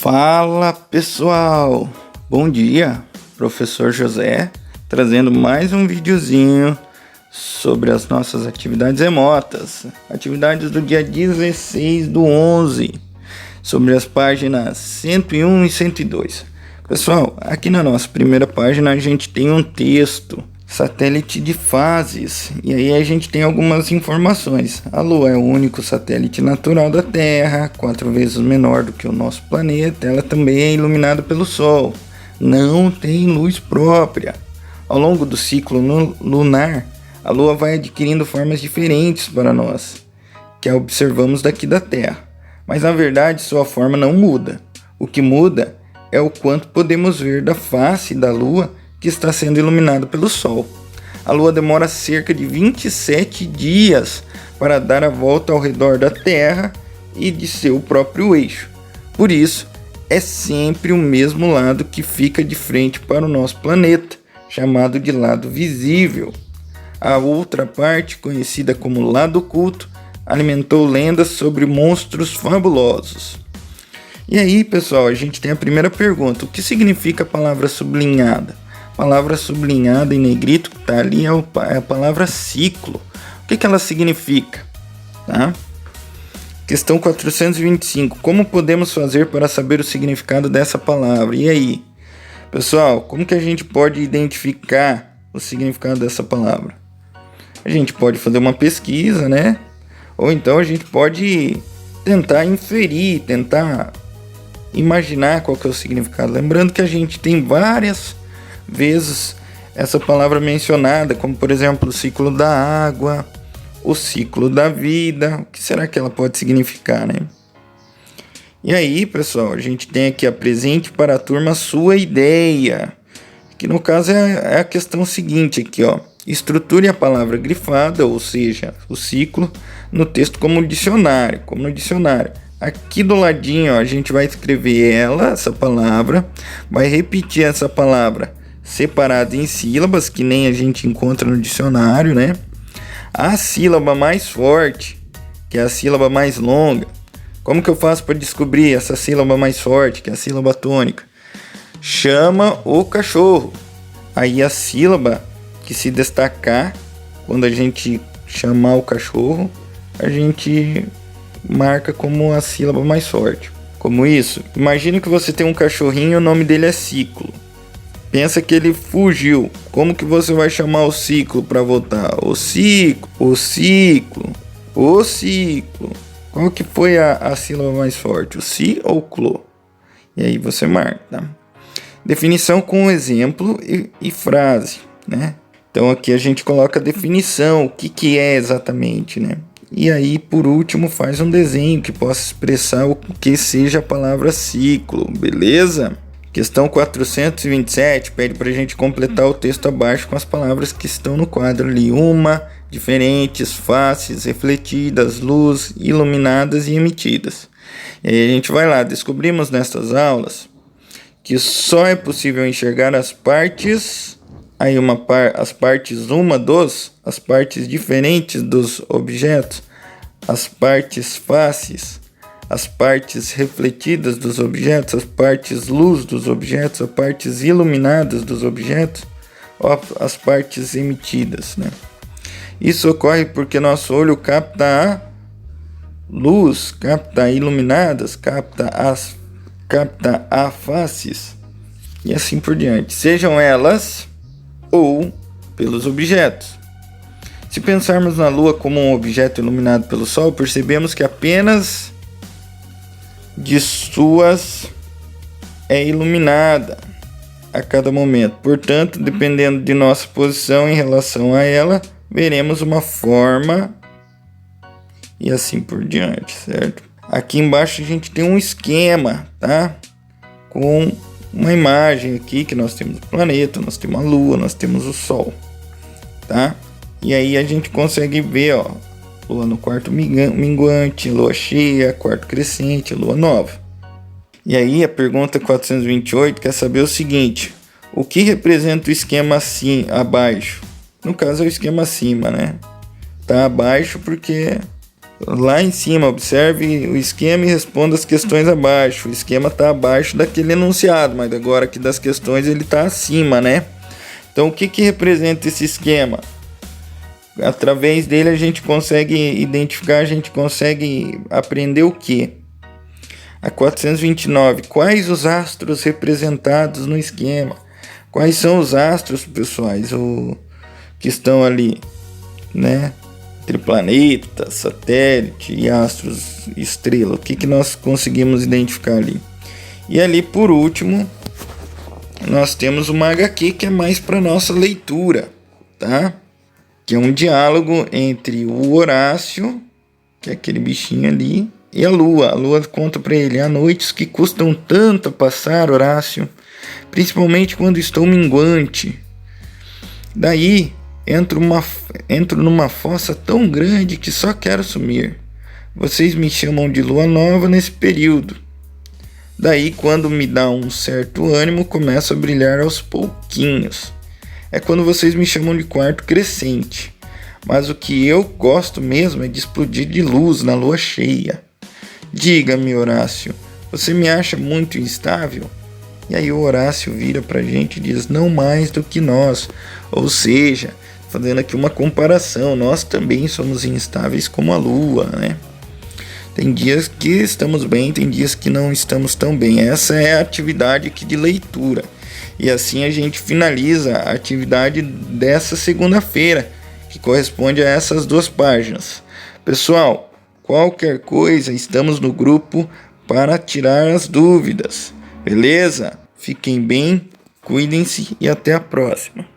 Fala pessoal, bom dia, professor José, trazendo mais um videozinho sobre as nossas atividades remotas, atividades do dia 16/11, sobre as páginas 101 e 102. Pessoal, aqui na nossa primeira página a gente tem um texto, satélite de fases, e aí a gente tem algumas informações. A Lua é o único satélite natural da Terra, 4 vezes menor do que o nosso planeta. Ela também é iluminada pelo Sol, não tem luz própria. Ao longo do ciclo lunar, a Lua vai adquirindo formas diferentes para nós, que a observamos daqui da Terra, mas na verdade sua forma não muda. O que muda é o quanto podemos ver da face da Lua que está sendo iluminado pelo Sol. A Lua demora cerca de 27 dias para dar a volta ao redor da Terra e de seu próprio eixo. Por isso, é sempre o mesmo lado que fica de frente para o nosso planeta, chamado de lado visível. A outra parte, conhecida como lado oculto, alimentou lendas sobre monstros fabulosos. E aí, pessoal, a gente tem a primeira pergunta: o que significa a palavra sublinhada? A palavra sublinhada em negrito que está ali é a palavra ciclo. O que ela significa? Tá? Questão 425. Como podemos fazer para saber o significado dessa palavra? E aí? Pessoal, como que a gente pode identificar o significado dessa palavra? A gente pode fazer uma pesquisa, né? Ou então a gente pode tentar inferir, tentar imaginar qual que é o significado. Lembrando que a gente tem várias vezes essa palavra mencionada, como por exemplo o ciclo da água, o ciclo da vida. O que será que ela pode significar, né? E aí, pessoal, a gente tem aqui: apresente para a turma sua ideia, que no caso é a questão seguinte aqui, ó: estruture a palavra grifada, ou seja, o ciclo, no texto como no dicionário. Aqui do ladinho, ó, a gente vai escrever essa palavra, vai repetir essa palavra separada em sílabas, que nem a gente encontra no dicionário, né? A sílaba mais forte, que é a sílaba mais longa. Como que eu faço para descobrir essa sílaba mais forte, que é a sílaba tônica? Chama o cachorro. Aí a sílaba que se destacar, quando a gente chamar o cachorro, a gente marca como a sílaba mais forte. Como isso? Imagine que você tem um cachorrinho e o nome dele é Ciclo. Pensa que ele fugiu. Como que você vai chamar o ciclo para voltar? O ciclo. Qual que foi a sílaba mais forte? O si ou o clo? E aí você marca, tá? Definição com exemplo e frase, né? Então aqui a gente coloca a definição, o que é exatamente, né? E aí, por último, faz um desenho que possa expressar o que seja a palavra ciclo, beleza? Questão 427 pede para a gente completar o texto abaixo com as palavras que estão no quadro ali: uma, diferentes, faces, refletidas, luz, iluminadas e emitidas. E aí a gente vai lá: descobrimos nestas aulas que só é possível enxergar as partes, as partes diferentes dos objetos, as partes faces, as partes refletidas dos objetos, as partes luz dos objetos, as partes iluminadas dos objetos, ou as partes emitidas, né? Isso ocorre porque nosso olho capta a luz, capta iluminadas, capta a faces e assim por diante, sejam elas ou pelos objetos. Se pensarmos na Lua como um objeto iluminado pelo Sol, percebemos que apenas de suas é iluminada a cada momento. Portanto, dependendo de nossa posição em relação a ela, veremos uma forma e assim por diante, certo? Aqui embaixo a gente tem um esquema, tá? Com uma imagem aqui que nós temos o planeta, nós temos a Lua, nós temos o Sol, tá? E aí a gente consegue ver, ó, Lua no quarto minguante, Lua cheia, quarto crescente, Lua nova. E aí a pergunta 428 quer saber o seguinte: o que representa o esquema assim abaixo? No caso é o esquema acima, né? Tá abaixo porque lá em cima, observe o esquema e responda as questões abaixo. O esquema está abaixo daquele enunciado, mas agora aqui das questões ele está acima, né? Então o que representa esse esquema? Através dele a gente consegue identificar, a gente consegue aprender o que? A 429, quais os astros representados no esquema? Quais são os astros, pessoais, que estão ali, né? Entre planeta, satélite e astros, estrela. O que nós conseguimos identificar ali? E ali, por último, nós temos uma HQ que é mais para nossa leitura, tá? Que é um diálogo entre o Horácio, que é aquele bichinho ali, e a Lua. A Lua conta para ele: há noites que custam tanto a passar, Horácio, principalmente quando estou minguante. Daí entro numa fossa tão grande que só quero sumir. Vocês me chamam de lua nova nesse período. Daí, quando me dá um certo ânimo, começa a brilhar aos pouquinhos. É quando vocês me chamam de quarto crescente. Mas o que eu gosto mesmo é de explodir de luz na lua cheia. Diga-me, Horácio, você me acha muito instável? E aí o Horácio vira pra gente e diz: não mais do que nós. Ou seja, fazendo aqui uma comparação, nós também somos instáveis como a Lua, né? Tem dias que estamos bem, tem dias que não estamos tão bem. Essa é a atividade aqui de leitura. E assim a gente finaliza a atividade dessa segunda-feira, que corresponde a essas 2 páginas. Pessoal, qualquer coisa, estamos no grupo para tirar as dúvidas. Beleza? Fiquem bem, cuidem-se e até a próxima.